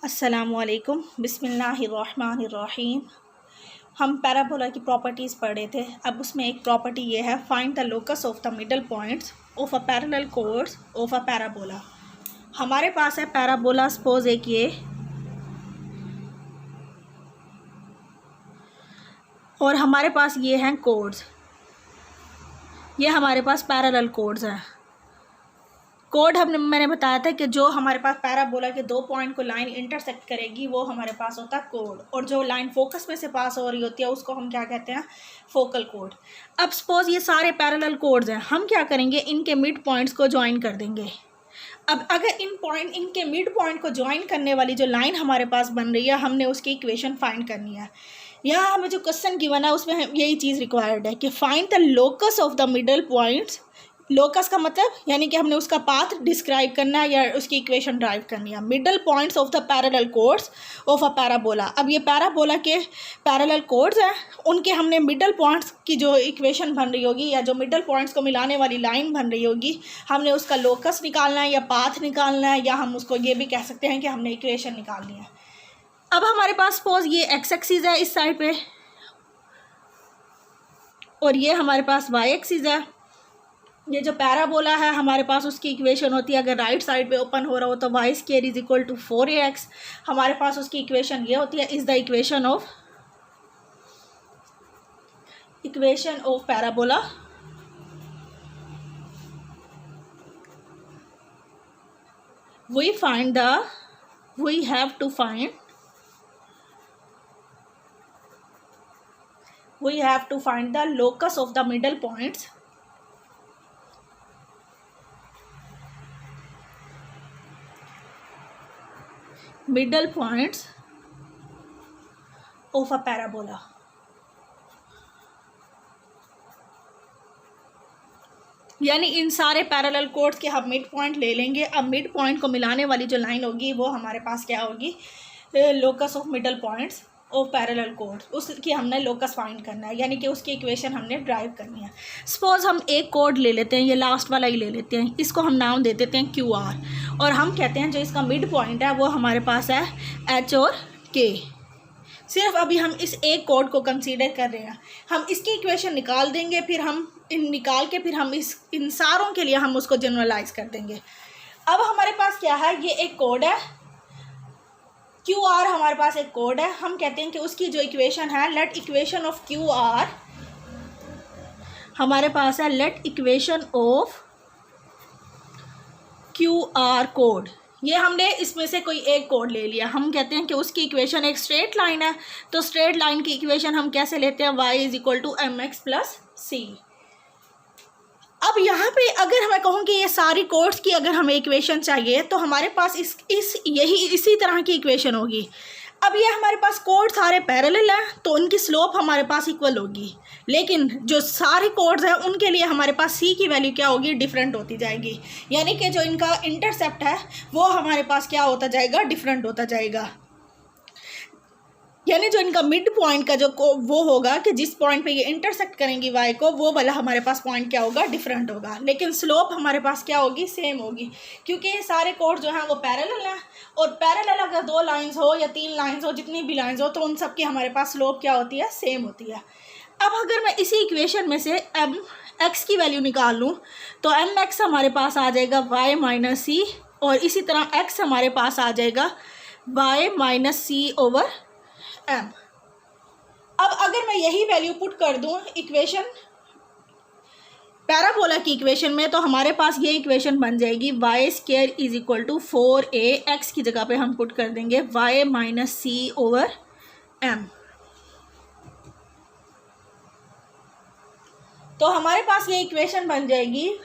अस्सलामुअलैकुम बिस्मिल्लाहिर्रहमानिर्रहीम। हम पैराबोला की प्रॉपर्टीज़ पढ़ रहे थे। अब उसमें एक प्रॉपर्टी ये है, find the locus of the middle points of a parallel course of a parabola. हमारे पास है पैराबोला, सपोज एक ये, और हमारे पास ये हैं कोड्स। ये हमारे पास पैरेलल कोड्स हैं। कोड मैंने बताया था कि जो हमारे पास पैराबोला के दो पॉइंट को लाइन इंटरसेक्ट करेगी वो हमारे पास होता है कोड, और जो लाइन फोकस में से पास हो रही होती है उसको हम क्या कहते हैं, फोकल कोड। अब सपोज ये सारे पैरेलल कोड्स हैं, हम क्या करेंगे, इनके मिड पॉइंट्स को ज्वाइन कर देंगे। अब अगर इनके मिड पॉइंट को ज्वाइन करने वाली जो लाइन हमारे पास बन रही है, हमने उसकी इक्वेशन फाइंड करनी है। यहाँ हमें जो क्वेश्चन गिवन है उसमें यही चीज़ रिक्वायर्ड है कि find the locus of the middle points. Locus का मतलब यानी कि हमने उसका पाथ डिस्क्राइब करना है या उसकी इक्वेशन ड्राइव करनी है। Middle points of the parallel codes of a parabola. अब ये पैराबोला के पैरेलल कोड्स हैं, उनके हमने मिडल पॉइंट्स की जो इक्वेशन बन रही होगी या जो मिडल पॉइंट्स को मिलाने वाली लाइन बन रही होगी, हमने उसका लोकस निकालना है या पाथ निकालना है, या हम उसको ये भी कह सकते हैं कि हमने इक्वेशन निकालनी है। अब हमारे पास सपोज ये एक्स एक्सिस है इस साइड पे, और ये हमारे पास वाई एक्सिस है। ये जो पैराबोला है हमारे पास उसकी इक्वेशन होती है, अगर राइट साइड पे ओपन हो रहा हो तो Y square is equal to 4ax। हमारे पास उसकी इक्वेशन ये होती है, is the equation of parabola. we have to find the locus of the middle points of a parabola। यानी इन सारे पैरेलल कोड्स के हम मिड पॉइंट ले लेंगे। अब मिड पॉइंट को मिलाने वाली जो लाइन होगी वो हमारे पास क्या होगी, locus of middle points of parallel codes. उसकी हमने लोकस फाइंड करना है, यानी कि उसकी इक्वेशन हमने ड्राइव करनी है। सपोज हम एक कोड ले लेते हैं, ये लास्ट वाला ही ले लेते हैं, इसको हम नाम दे देते हैं QR, और हम कहते हैं जो इसका मिड पॉइंट है वो हमारे पास है H और K। सिर्फ अभी हम इस एक कोड को कंसीडर कर रहे हैं। हम इसकी इक्वेशन निकाल देंगे, फिर हम इन सारों के लिए हम उसको जनरलाइज कर देंगे। अब हमारे पास क्या है, ये एक कोड है QR, हमारे पास एक कोड है। हम कहते हैं कि उसकी जो इक्वेशन है, लेट इक्वेशन ऑफ QR, हमारे पास है let equation of QR code. ये हमने इसमें से कोई एक कोड ले लिया। हम कहते हैं कि उसकी इक्वेशन एक स्ट्रेट लाइन है, तो स्ट्रेट लाइन की इक्वेशन हम कैसे लेते हैं, y is equal to mx plus c। अब यहाँ पे अगर मैं कहूँ कि ये सारी कोड्स की अगर हमें इक्वेशन चाहिए तो हमारे पास इसी तरह की इक्वेशन होगी। अब ये हमारे पास कोड सारे पैरेलल हैं तो उनकी स्लोप हमारे पास इक्वल होगी, लेकिन जो सारे कोड्स हैं उनके लिए हमारे पास c की वैल्यू क्या होगी, डिफरेंट होती जाएगी। यानी कि जो इनका इंटरसेप्ट है वो हमारे पास क्या होता जाएगा, डिफरेंट होता जाएगा। यानी जो इनका मिड पॉइंट का जो वो होगा कि जिस पॉइंट पे ये इंटरसेक्ट करेंगी y को, वो वाला हमारे पास पॉइंट क्या होगा, डिफरेंट होगा। लेकिन स्लोप हमारे पास क्या होगी, सेम होगी, क्योंकि ये सारे कोड जो हैं वो पैरेलल हैं, और पैरेलल अगर 2 लाइंस हो या 3 लाइंस हो, जितनी भी लाइंस हो, तो उन सब की हमारे पास स्लोप क्या होती है, सेम होती है। अब अगर मैं इसी इक्वेशन में से x की वैल्यू निकाल लूँ तो mx हमारे पास आ जाएगा y माइनस c, और इसी तरह x हमारे पास आ जाएगा y minus c over m। अब अगर मैं यही वैल्यू पुट कर दूं इक्वेशन पैराबोला की इक्वेशन में, तो हमारे पास ये इक्वेशन बन जाएगी y square is equal to 4ax की जगह पे हम पुट कर देंगे y minus c over m। तो हमारे पास ये इक्वेशन बन जाएगी।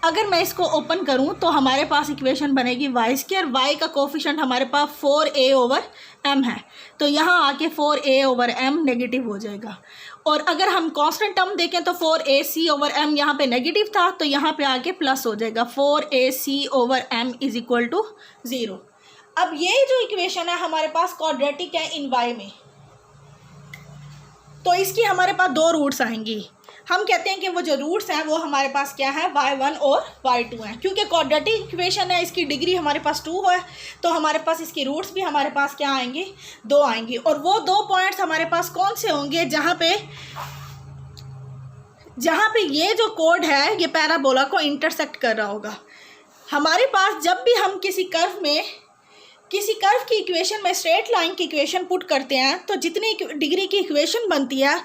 अगर मैं इसको ओपन करूं तो हमारे पास इक्वेशन बनेगी y स्क्वायर, y का कोफिशिएंट हमारे पास 4a ओवर m है, तो यहाँ आके 4a ओवर m नेगेटिव हो जाएगा। और अगर हम कांस्टेंट टर्म देखें तो 4ac ओवर m यहाँ पे नेगेटिव था, तो यहाँ पे आके प्लस हो जाएगा, 4ac over m is equal to 0। अब ये जो इक्वेशन है हमारे पास क्वाड्रेटिक है इन y में, तो इसकी हमारे पास 2 रूट्स आएंगी। हम कहते हैं कि वो जो रूट्स हैं वो हमारे पास क्या है, y1 और y2 हैं। क्योंकि क्वाड्रेटिक इक्वेशन है, इसकी डिग्री हमारे पास 2 है, तो हमारे पास इसकी रूट्स भी हमारे पास क्या आएंगी, 2 आएंगी। और वो 2 पॉइंट्स हमारे पास कौन से होंगे, जहाँ पे ये जो कोड है ये पैराबोला को इंटरसेक्ट कर रहा होगा। हमारे पास जब भी हम किसी कर्व की इक्वेशन में स्ट्रेट लाइन की इक्वेशन पुट करते हैं, तो जितनी डिग्री की इक्वेशन बनती है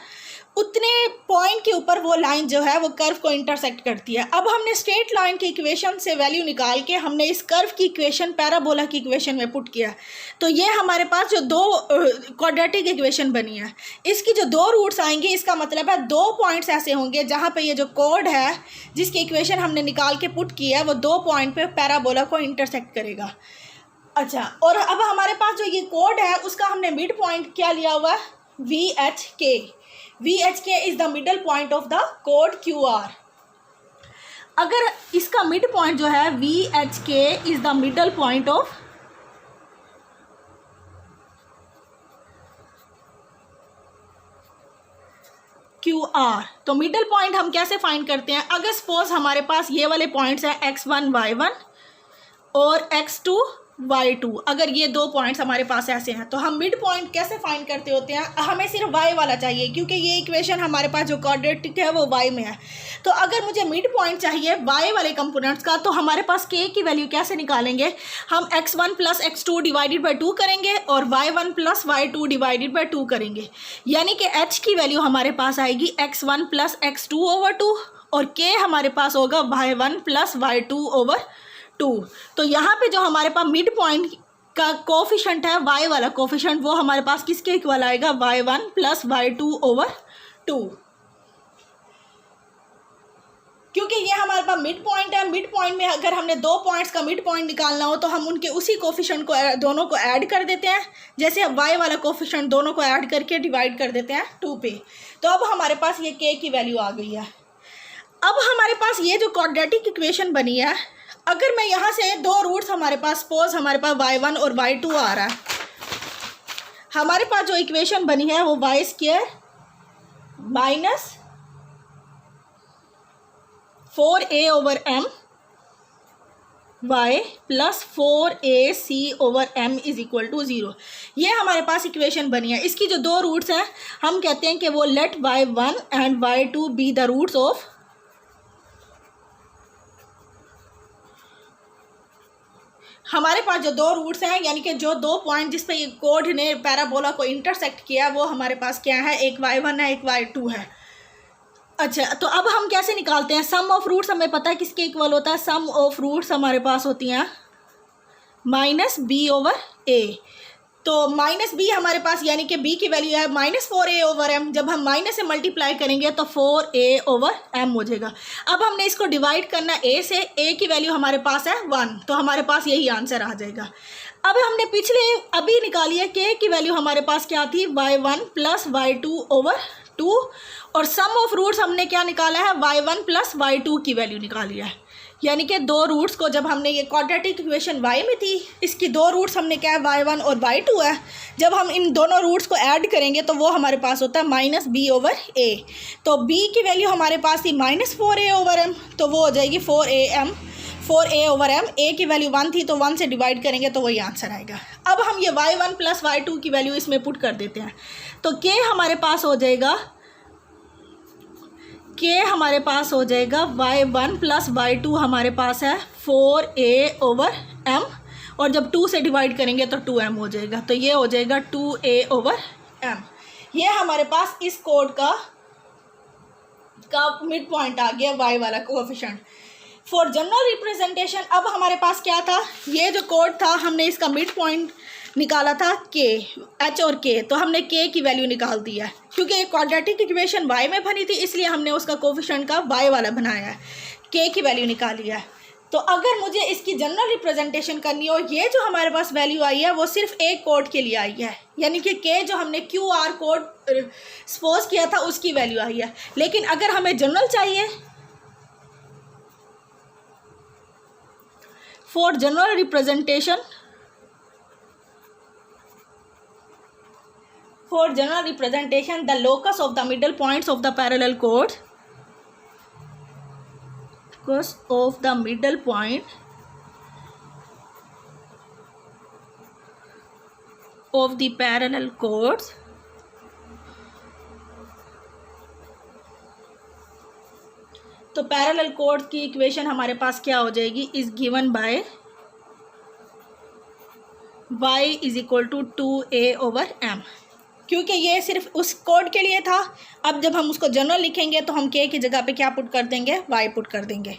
उतने पॉइंट के ऊपर वो लाइन जो है वो कर्व को इंटरसेक्ट करती है। अब हमने स्ट्रेट लाइन की इक्वेशन से वैल्यू निकाल के हमने इस कर्व की इक्वेशन पैराबोला की इक्वेशन में पुट किया, तो ये हमारे पास जो 2 क्वाड्रेटिक इक्वेशन बनी है, इसकी जो 2 रूट्स आएंगी, इसका मतलब है 2 पॉइंट्स ऐसे होंगे जहाँ पे ये जो कोड है जिसकी इक्वेशन हमने निकाल के पुट की है वो 2 पॉइंट पे पैराबोला को इंटरसेक्ट करेगा। अच्छा, और अब हमारे पास जो ये कोड है उसका हमने मिड पॉइंट क्या लिया हुआ है, VHK। VHK is the middle point of the code QR। अगर इसका मिड पॉइंट जो है VHK is the middle point of QR, तो मिडल पॉइंट हम कैसे फाइंड करते हैं। अगर सपोज हमारे पास ये वाले पॉइंट्स हैं x1 y1 और x2 y2, अगर ये 2 पॉइंट्स हमारे पास ऐसे हैं, तो हम मिड पॉइंट कैसे फाइंड करते होते हैं, हमें सिर्फ y वाला चाहिए क्योंकि ये इक्वेशन हमारे पास जो क्वाड्रेटिक है वो y में है। तो अगर मुझे मिड पॉइंट चाहिए y वाले कंपोनेंट्स का, तो हमारे पास k की वैल्यू कैसे निकालेंगे, हम x1 plus x2 divided by 2 करेंगे और y1 plus y2 divided by 2 करेंगे, यानी कि h की वैल्यू हमारे पास आएगी x1 प्लस x2 ओवर 2 और k हमारे पास होगा y1 प्लस y2 ओवर 2। तो यहाँ पे जो हमारे पास मिड पॉइंट का कोफिशेंट है y वाला कोफिशेंट, वो हमारे पास किसके इक्वल आएगा, y1 प्लस y2 ओवर 2। क्योंकि ये हमारे पास मिड पॉइंट है, मिड पॉइंट में अगर हमने 2 पॉइंट्स का मिड पॉइंट निकालना हो तो हम उनके उसी कोफिशेंट को दोनों को ऐड कर देते हैं, जैसे अब y वाला कोफिशेंट दोनों को ऐड करके डिवाइड कर देते हैं 2 पे। तो अब हमारे पास ये k की वैल्यू आ गई है। अब हमारे पास ये जो क्वाड्रेटिक इक्वेशन बनी है, अगर मैं यहाँ से 2 रूट्स हमारे पास, सपोज हमारे पास y1 और y2 आ रहा है, हमारे पास जो इक्वेशन बनी है वो y² minus 4a over m y plus 4ac over m is equal to 0, ये हमारे पास इक्वेशन बनी है। इसकी जो 2 रूट्स हैं हम कहते हैं कि वो let y1 and y2 be the roots of हमारे पास जो 2 रूट्स हैं, यानी कि जो 2 पॉइंट जिस पे ये कोड ने पैराबोला को इंटरसेक्ट किया, वो हमारे पास क्या है, एक y1 है एक y2 है। अच्छा, तो अब हम कैसे निकालते हैं, सम ऑफ रूट्स हमें पता है किसके इक्वल होता है, सम ऑफ रूट्स हमारे पास होती हैं माइनस b ओवर a। तो माइनस b हमारे पास, यानी कि b की वैल्यू है माइनस 4a ओवर m, जब हम माइनस से मल्टीप्लाई करेंगे तो 4a ओवर m हो जाएगा। अब हमने इसको डिवाइड करना a से, a की वैल्यू हमारे पास है 1, तो हमारे पास यही आंसर आ जाएगा। अब हमने अभी निकाली है k की वैल्यू हमारे पास क्या थी, y1 प्लस y2 ओवर 2, और सम ऑफ रूट्स हमने क्या निकाला है, y1 प्लस y2 की वैल्यू निकाली है। यानी कि 2 रूट्स को, जब हमने ये क्वाड्रेटिक इक्वेशन y में थी, इसकी 2 रूट्स हमने क्या है, y1 और y2 है, जब हम इन दोनों रूट्स को ऐड करेंगे तो वो हमारे पास होता है माइनस b ओवर a। तो b की वैल्यू हमारे पास थी माइनस 4a ओवर m, तो वो हो जाएगी 4a ओवर m। a की वैल्यू 1 थी तो 1 से डिवाइड करेंगे तो वही आंसर आएगा। अब हम ये y1 प्लस y2 की वैल्यू इसमें पुट कर देते हैं, तो k हमारे पास हो जाएगा y1 प्लस y2 हमारे पास है 4a ओवर m, और जब 2 से डिवाइड करेंगे तो 2m हो जाएगा, तो ये हो जाएगा 2a ओवर m। ये हमारे पास इस कोड का मिड पॉइंट आ गया, y वाला कोएफिशिएंट। फॉर जनरल रिप्रेजेंटेशन अब हमारे पास क्या था, ये जो कोड था हमने इसका मिड पॉइंट निकाला था h और k, तो हमने k की वैल्यू निकाल दी है। क्योंकि ये क्वाड्रेटिक इक्वेशन y में बनी थी इसलिए हमने उसका कोएफिशिएंट का y वाला बनाया है, k की वैल्यू निकाली है। तो अगर मुझे इसकी जनरल रिप्रेजेंटेशन करनी हो, ये जो हमारे पास वैल्यू आई है वो सिर्फ एक कोड के लिए आई है, यानी कि k जो हमने QR कोड सपोज किया था उसकी वैल्यू आई है। लेकिन अगर हमें जनरल चाहिए, for general representation the locus of the middle points of the parallel code locus of the middle point of the parallel chords तो पैरेलल कोड की इक्वेशन हमारे पास क्या हो जाएगी, is given by y is equal to 2a/m, क्योंकि ये सिर्फ उस कोड के लिए था। अब जब हम उसको जनरल लिखेंगे तो हम k की जगह पे क्या पुट कर देंगे, y पुट कर देंगे।